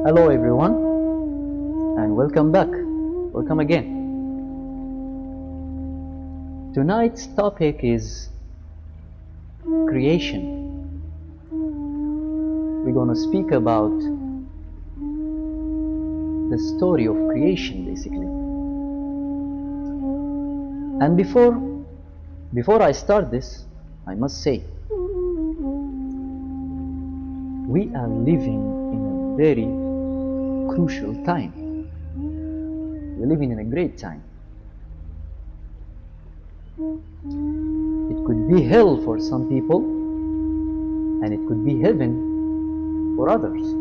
Hello everyone and welcome back. Welcome again. Tonight's topic is creation. We're going to speak about the story of creation basically. And before I start this, I must say we are living in a very crucial time. We're living in a great time. It could be hell for some people, and it could be heaven for others.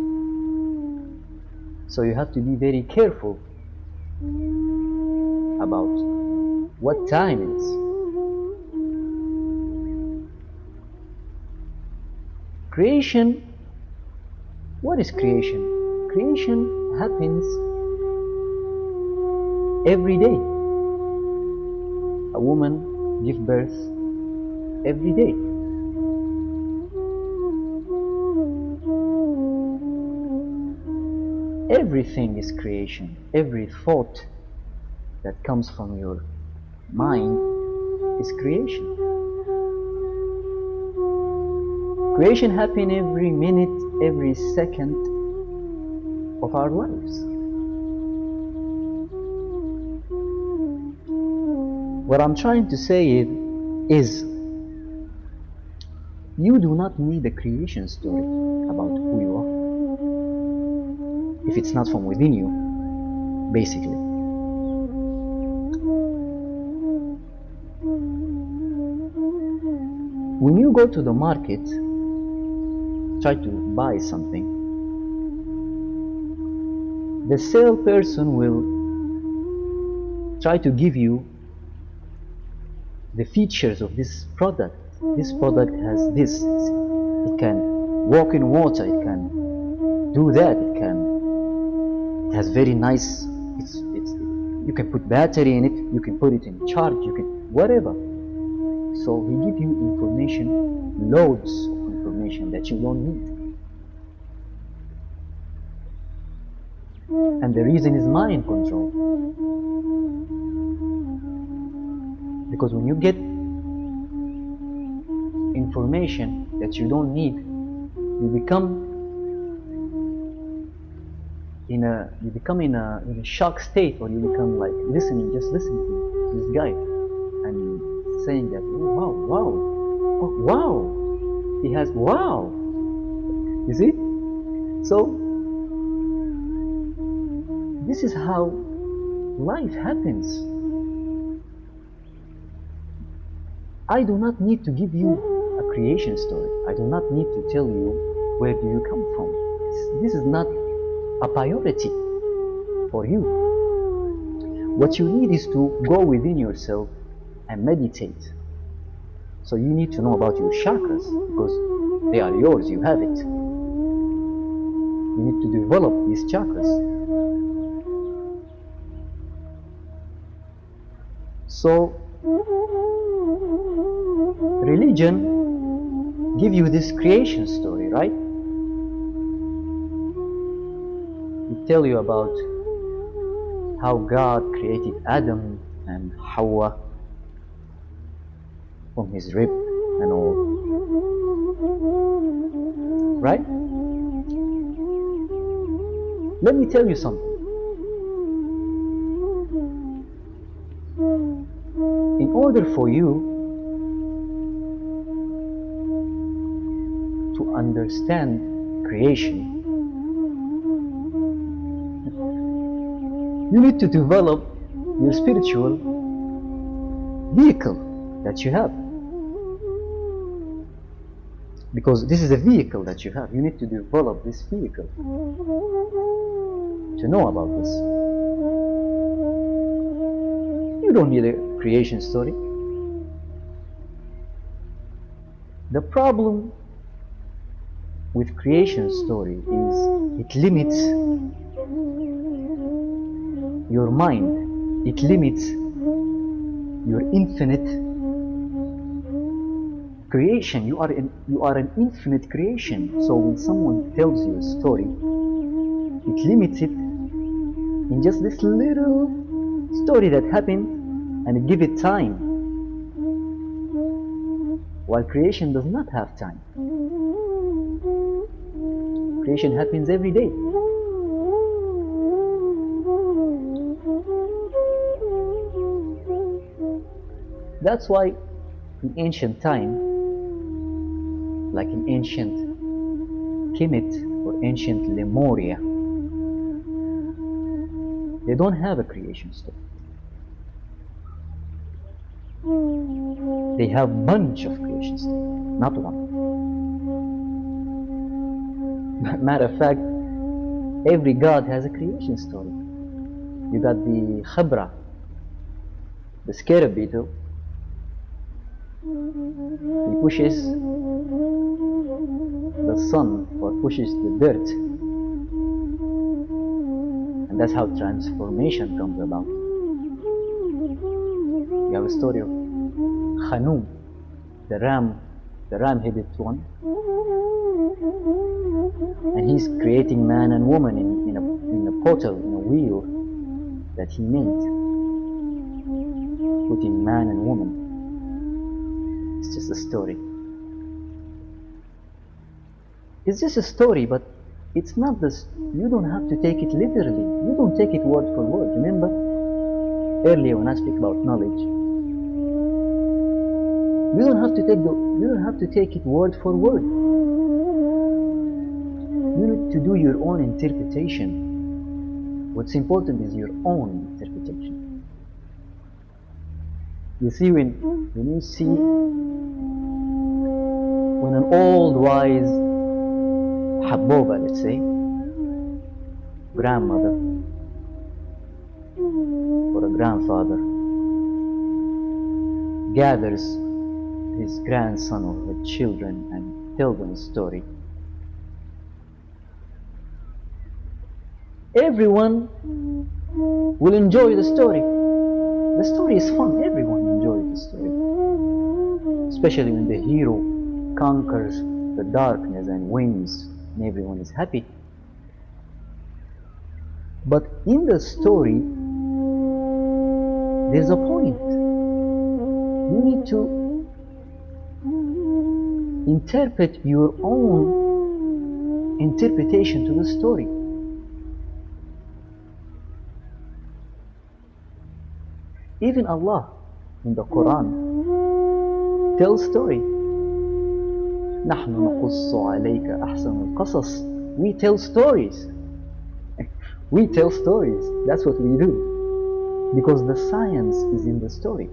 So you have to be very careful about what time it is. Creation. What is creation? Creation happens every day. A woman gives birth every day. Everything is creation. Every thought that comes from your mind is creation. Creation happens every minute, every second of our lives. What I'm trying to say is you do not need a creation story about who you are if it's not from within you, basically. When you go to the market, try to buy something, the salesperson will try to give you the features of this product. This product has this. It can walk in water. It can do that. It has very nice. You can put battery in it. You can put it in charge. You can whatever. So he gives you information, loads of information that you don't need. And the reason is mind control. Because when you get information that you don't need, you become in a shock state, or you become like listening to this guy and saying that, oh, wow, he has wow. You see? So this is how life happens. I do not need to give you a creation story. I do not need to tell you where do you come from. This is not a priority for you. What you need is to go within yourself and meditate. So you need to know about your chakras because they are yours, you have it. You need to develop these chakras. So religion give you this creation story, right? It tell you about how God created Adam and Hawa from his rib and all, right? Let me tell you something. In order for you to understand creation, you need to develop your spiritual vehicle that you have. Because this is a vehicle that you have. You need to develop this vehicle to know about this. You don't need a creation story. The problem with creation story is it limits your mind. It limits your infinite creation. You are an infinite creation. So when someone tells you a story, it limits it in just this little story that happened, and it gives it time, while creation does not have time. Creation happens every day. That's why in ancient time, like in ancient Kemet or ancient Lemuria, they don't have a creation story. They have a bunch of creation stories, not one. Matter of fact, every god has a creation story. You got the Khabra, the scarab beetle. He pushes the sun or pushes the dirt, and that's how transformation comes about. You have a story of Khanum, the ram-headed one, and he's creating man and woman in a portal, in a wheel that he made, putting man and woman. It's just a story. It's just a story, but it's not this. You don't have to take it literally. You don't take it word for word. Remember earlier when I speak about knowledge, you don't have to take it word for word. You need to do your own interpretation. What's important is your own interpretation. You see, when an old wise Haboba, let's say, grandmother or a grandfather, gathers his grandson or her children and tells them a story, everyone will enjoy the story. The story is fun. Everyone enjoys the story, especially when the hero conquers the darkness and wins, and everyone is happy. But in the story, there's a point. You need to interpret your own interpretation to the story. Even Allah in the Quran tells story. نحن نقص عليك أحسن القصص. We tell stories. We tell stories. That's what we do. Because the science is in the story.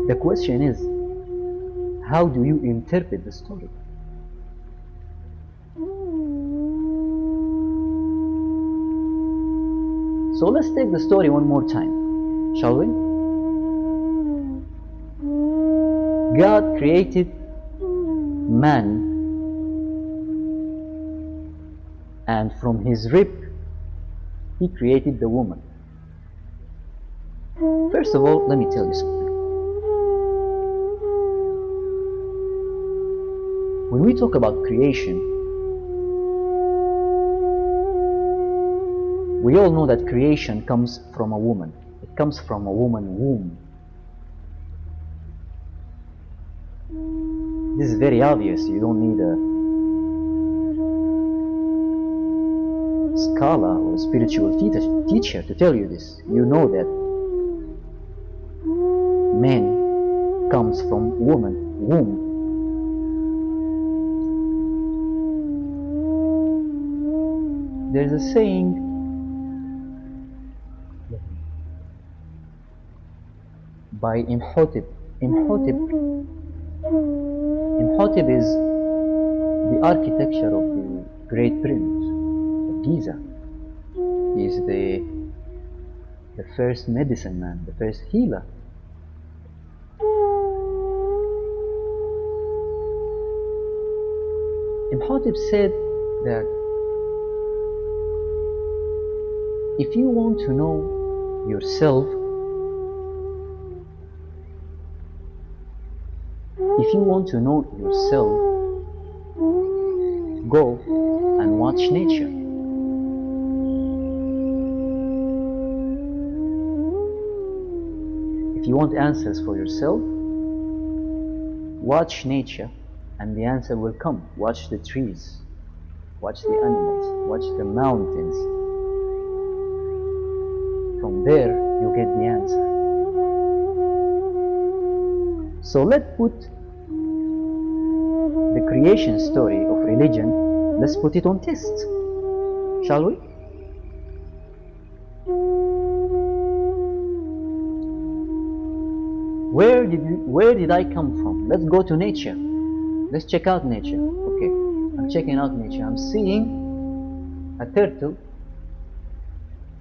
The question is, how do you interpret the story? So let's take the story one more time, shall we? God created man, and from his rib he created the woman. First of all, let me tell you something. When we talk about creation, we all know that creation comes from a woman. It comes from a woman's womb. This is very obvious. You don't need a scholar or a spiritual teacher to tell you this. You know that man comes from woman's womb. There's a saying, by Imhotep. Imhotep is the architecture of the Great Pyramids of Giza. He is the first medicine man, the first healer. Imhotep said that if you want to know yourself, go and watch nature. If you want answers for yourself, watch nature and the answer will come. Watch the trees, watch the animals, watch the mountains. From there, you get the answer. So let's put the creation story of religion, let's put it on test, shall we? Where did I come from? Let's go to nature. Let's check out nature. Okay, I'm checking out nature. I'm seeing a turtle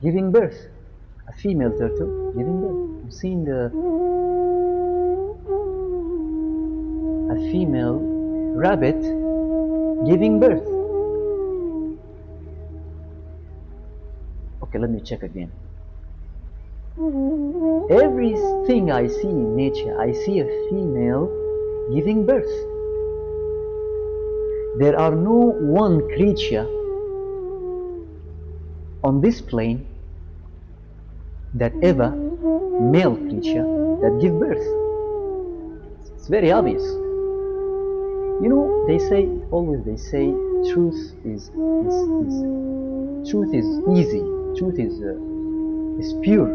giving birth, a female turtle giving birth. I'm seeing a female rabbit giving birth. Okay, let me check again. Everything I see in nature, I see a female giving birth. There are no one creature on this plane that ever male creature that give birth. It's very obvious. You know, they say truth is easy. Truth is pure.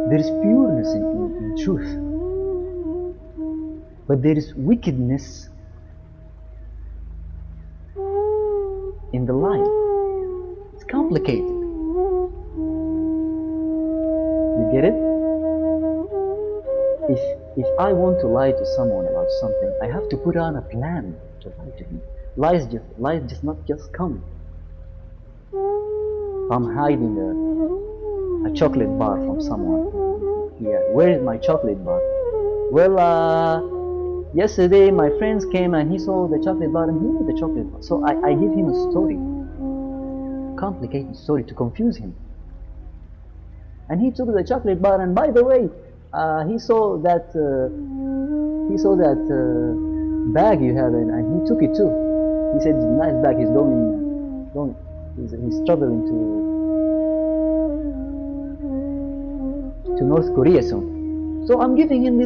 There is pureness in truth, but there is wickedness in the lie. It's complicated. You get it? If I want to lie to someone about something, I have to put on a plan to lie to him. Lies just not just come. If I'm hiding a chocolate bar from someone. Yeah, where is my chocolate bar? Well, yesterday my friends came and he saw the chocolate bar and he knew the chocolate bar. So I give him a story, a complicated story to confuse him. And he took the chocolate bar, and by the way, he saw that bag you have, and he took it too. He said, "It's a nice bag." He's traveling to North Korea soon. So I'm giving him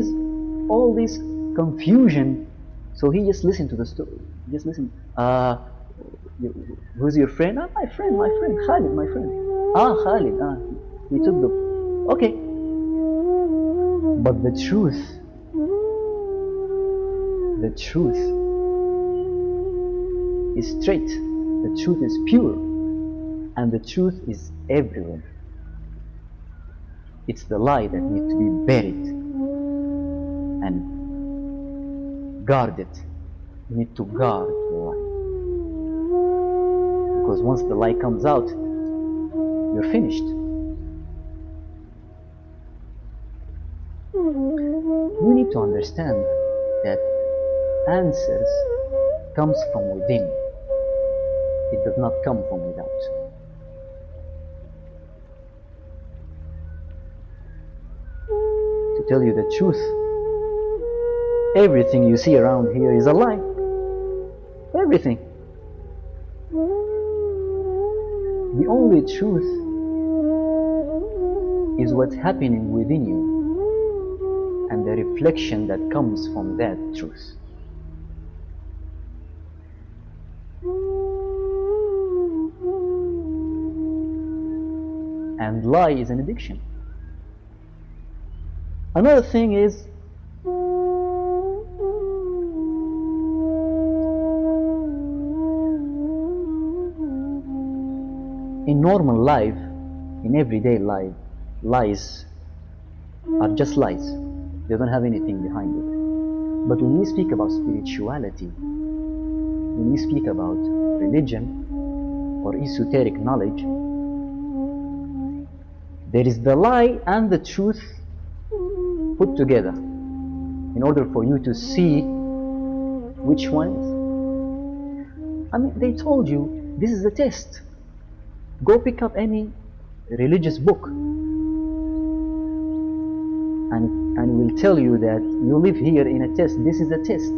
all this confusion. So he just listened to the story. Just listen. Who's your friend? My friend, Khalid, my friend. Khalid. He took the. Okay. But the truth is straight. The truth is pure, and the truth is everywhere. It's the lie that needs to be buried and guarded. You need to guard the lie. Because once the lie comes out, you're finished. You need to understand that answers comes from within. It does not come from without. To tell you the truth, everything you see around here is a lie. Everything. The only truth is what's happening within you and the reflection that comes from that truth. And lie is an addiction. Another thing is in normal life, in everyday life, lies are just lies. They don't have anything behind it. But when we speak about spirituality, when we speak about religion or esoteric knowledge, there is the lie and the truth put together in order for you to see which one is. I mean, they told you this is a test. Go pick up any religious book and will tell you that you live here in a test. This is a test.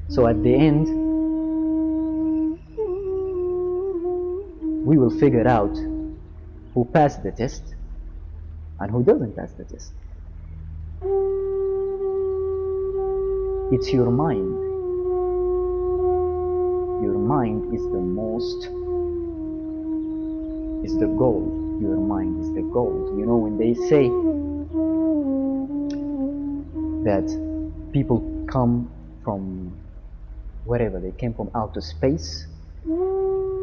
So at the end, we will figure out who passed the test and who doesn't pass the test. It's your mind. Your mind is the gold. Your mind is the gold. You know, when they say that people come from wherever, they came from outer space,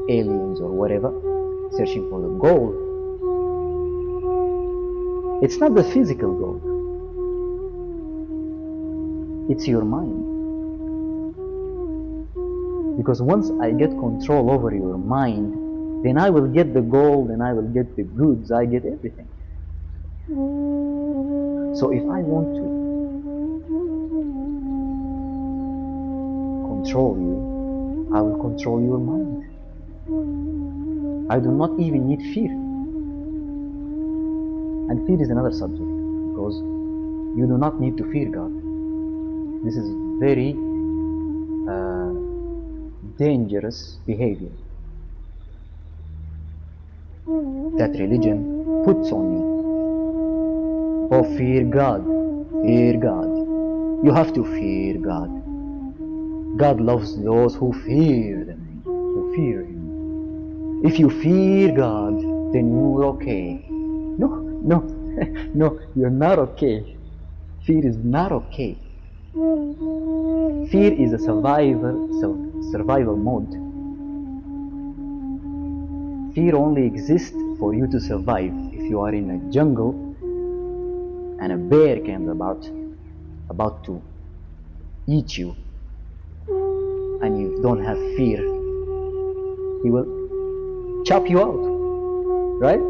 aliens or whatever, searching for the gold. It's not the physical gold. It's your mind. Because once I get control over your mind, then I will get the gold and I will get the goods, I get everything. So if I want to control you, I will control your mind. I do not even need fear. And fear is another subject, because you do not need to fear God. This is very dangerous behavior that religion puts on you. Oh, fear God, fear God. You have to fear God. God loves those who fear them, who fear Him. If you fear God, then you're okay. No, no, you're not okay. Fear is not okay. Fear is a survival mode. Fear only exists for you to survive. If you are in a jungle and a bear comes about to eat you, and you don't have fear, he will chop you out, right?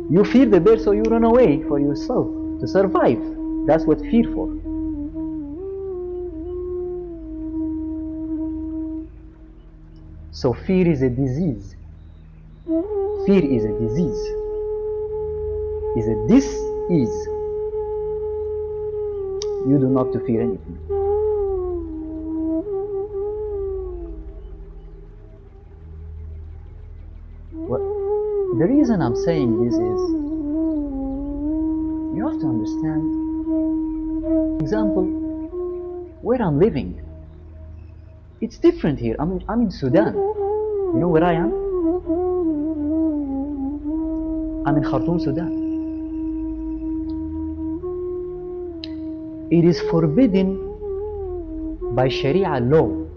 You fear the bear, so you run away for yourself to survive. That's what fear for. So fear is a disease. Fear is a disease. Is a dis-ease. You do not to fear anything. Well, the reason I'm saying this is, you have to understand, for example, where I'm living. It's different here. I'm in Sudan. You know where I am? I'm in Khartoum, Sudan. It is forbidden by Sharia law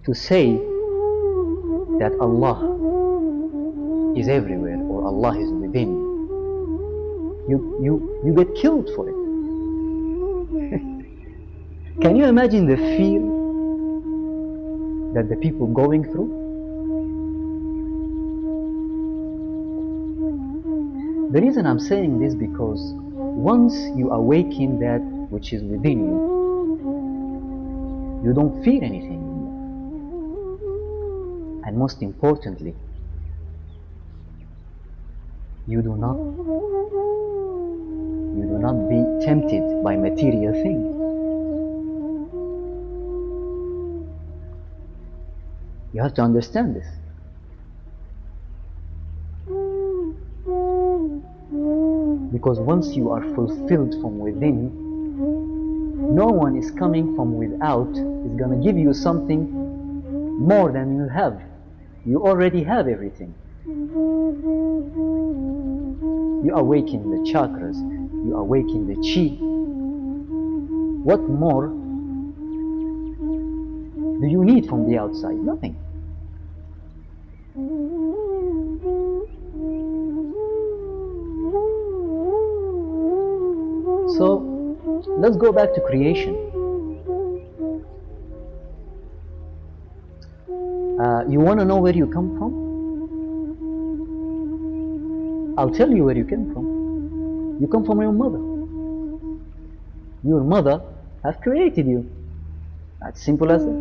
to say that Allah is everywhere or Allah is within you. You get killed for it. Can you imagine the fear that the people going through? The reason I'm saying this, because once you awaken that which is within you, you don't fear anything anymore. And most importantly, you do not be tempted by material things. You have to understand this. Because once you are fulfilled from within, no one is coming from without is going to give you something more than you have. You already have everything. You awaken the chakras, you awaken the chi. What more do you need from the outside? Nothing. So let's go back to creation. You want to know where you come from? I'll tell you where you came from. You come from your mother. Your mother has created you. That's simple as that.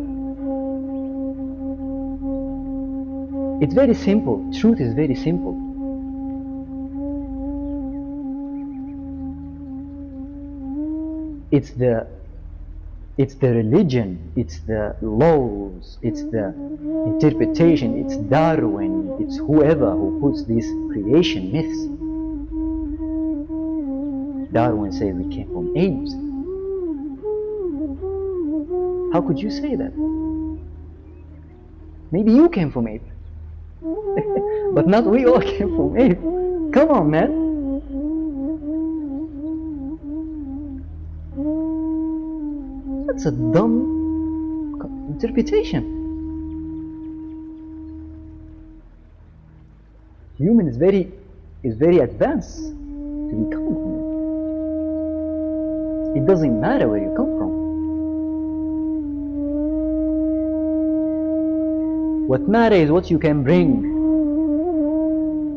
It's very simple. Truth is very simple. It's the religion, it's the laws, it's the interpretation, it's Darwin, it's whoever who puts these creation myths. Darwin says we came from apes. How could you say that? Maybe you came from ape. But not we all came from ape. Come on, man. That's a dumb interpretation. Human is very advanced to become from it. It doesn't matter where you come from. What matters is what you can bring.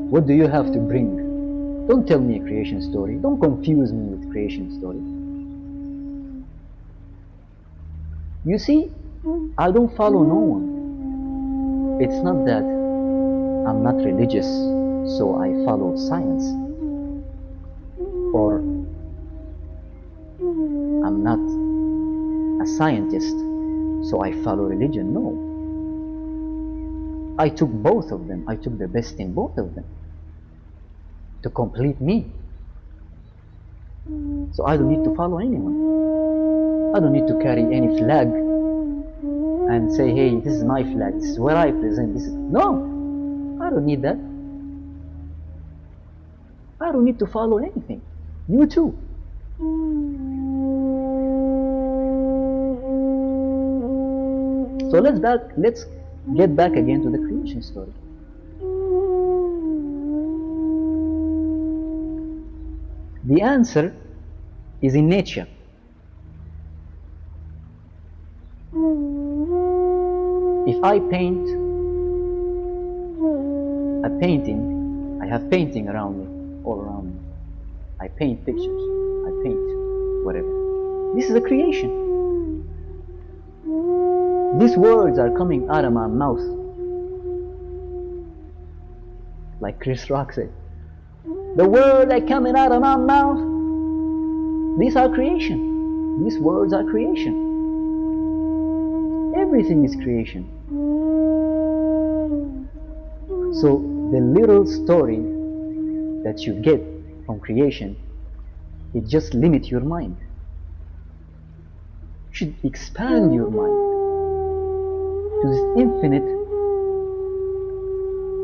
What do you have to bring? Don't tell me a creation story. Don't confuse me with creation story. You see, I don't follow no one. It's not that I'm not religious, so I follow science. Or I'm not a scientist, so I follow religion. No. I took both of them. I took the best in both of them to complete me. So I don't need to follow anyone. I don't need to carry any flag and say, hey, this is my flag, this is what I present, this is... No! I don't need that. I don't need to follow anything. You too. So let's get back again to the creation story. The answer is in nature. If I paint a painting, I have painting around me, all around me. I paint pictures, I paint whatever. This is a creation. These words are coming out of my mouth. Like Chris Rock said. The words are coming out of my mouth. These are creation. These words are creation. Everything is creation. So the little story that you get from creation, it just limits your mind. You should expand your mind to this infinite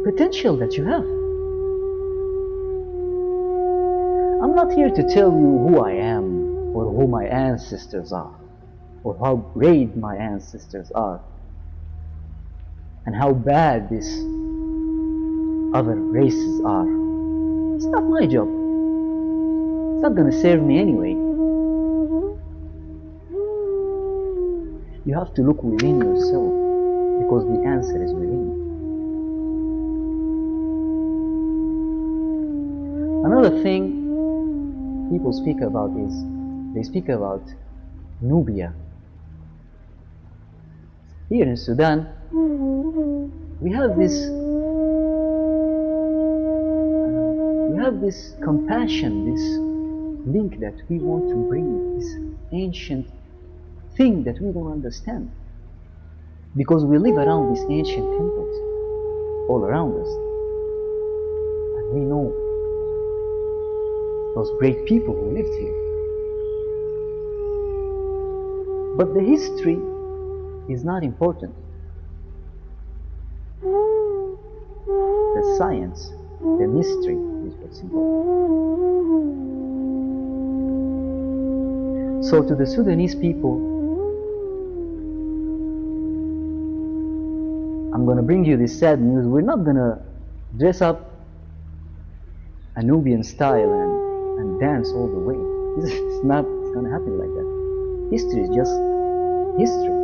potential that you have. I'm not here to tell you who I am or who my ancestors are or how great my ancestors are and how bad these other races are. It's not my job. It's not going to serve me anyway. You have to look within yourself because the answer is within you. Another thing people speak about is, they speak about Nubia. Here in Sudan, we have this compassion, this link that we want to bring, this ancient thing that we don't understand. Because we live around these ancient temples, all around us. And we know those great people who lived here. But the history is not important. The science, the mystery is what's important. So to the Sudanese people, I'm going to bring you this sad news. We're not going to dress up a Nubian style and dance all the way. It's not going to happen like that. History is just history.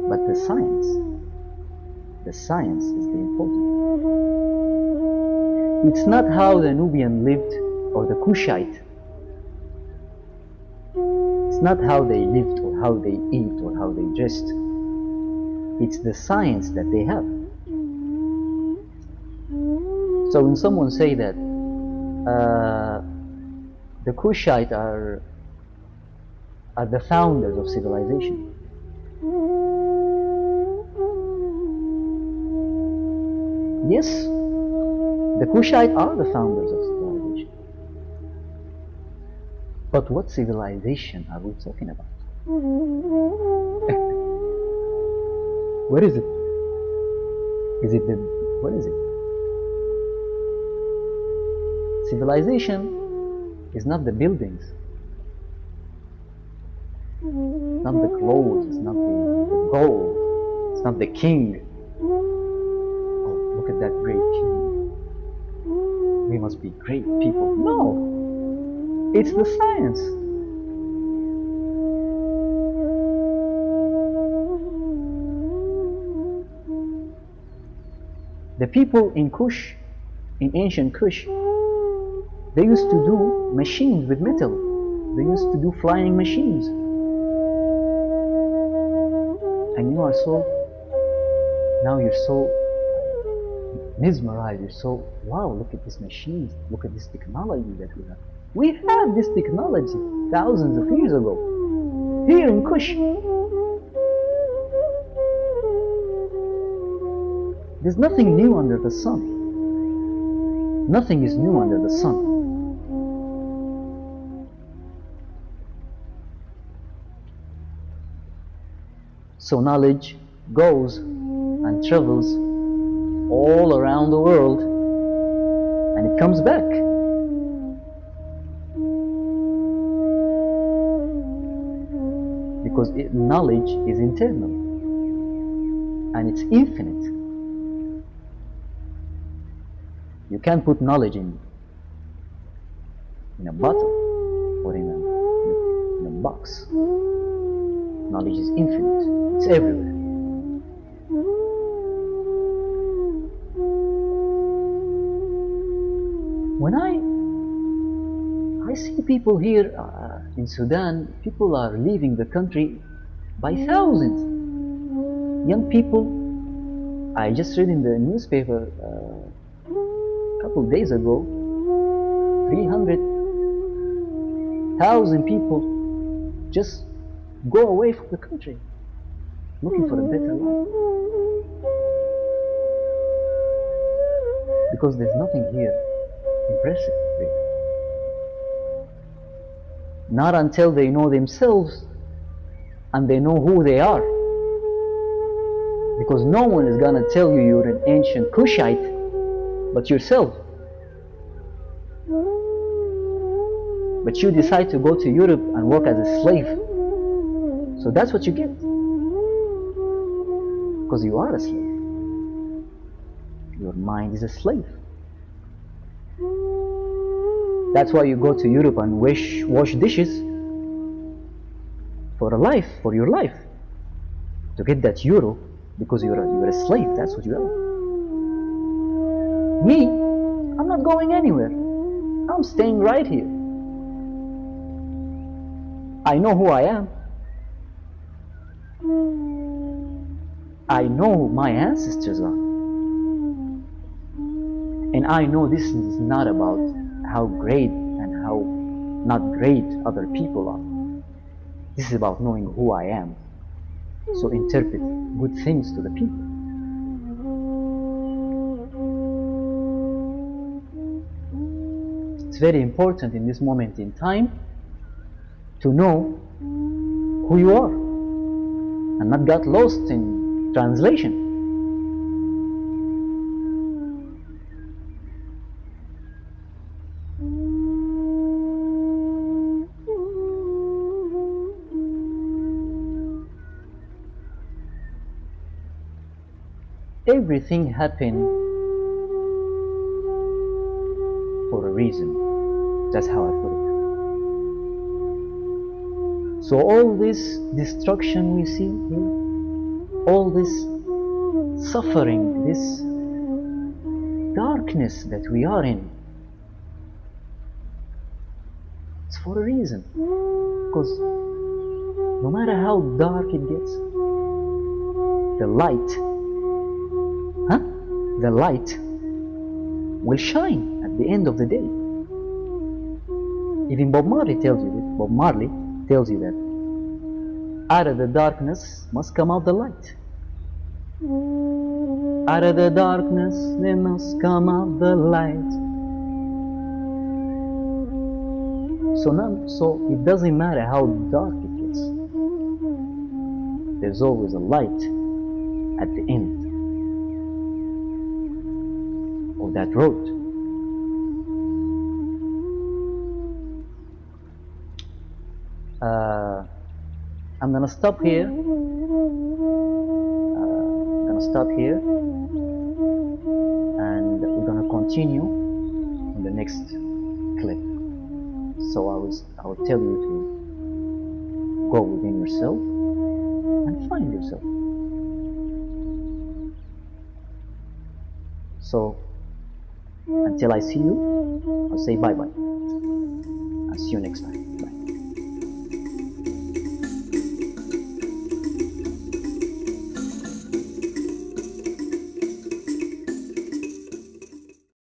But the science is the important. It's not how the Nubian lived or the Kushite. It's not how they lived or how they eat or how they dressed. It's the science that they have. So when someone say that the Kushite are are the founders of civilization. Yes, the Kushites are the founders of civilization. But what civilization are we talking about? What is it? What is it? Civilization is not the buildings, it's not the clothes, it's not the gold, it's not the king. Oh, look at that great king. We must be great people. No, it's the science. The people in Kush, in ancient Kush, they used to do machines with metal. They used to do flying machines. And you are now you're so mesmerized, you're so, wow, look at these machines, look at this technology that we have. We had this technology thousands of years ago, here in Kush. There's nothing new under the sun. Nothing is new under the sun. So knowledge goes and travels all around the world, and it comes back. Because knowledge is internal, and it's infinite. You can't put knowledge in a bottle or in a box. Knowledge is infinite. It's everywhere. When I see people here in Sudan, people are leaving the country by thousands. Young people, I just read in the newspaper a couple of days ago, 300,000 people just go away from the country, looking for a better life. Because there's nothing here impressive, really. Not until they know themselves and they know who they are. Because no one is gonna tell you you're an ancient Kushite but yourself. But you decide to go to Europe and work as a slave. So that's what you get. Because you are a slave. Your mind is a slave. That's why you go to Europe and wash dishes for your life. To get that euro, because you're a slave, that's what you are. Me, I'm not going anywhere. I'm staying right here. I know who I am. I know who my ancestors are. And I know this is not about how great and how not great other people are. This is about knowing who I am. So interpret good things to the people. It's very important in this moment in time to know who you are and not get lost in translation. Everything happened for a reason. That's how I put it. So all this destruction we see here, all this suffering, this darkness that we are in, it's for a reason. Because no matter how dark it gets, the light will shine at the end of the day. Even Bob Marley tells you that Out of the darkness must come out the light. Out of the darkness there must come out the light. So it doesn't matter how dark it gets. There's always a light at the end of that road. I'm gonna stop here. And we're gonna continue in the next clip. So I will tell you to go within yourself and find yourself. So until I see you, I'll say bye bye. I'll see you next time.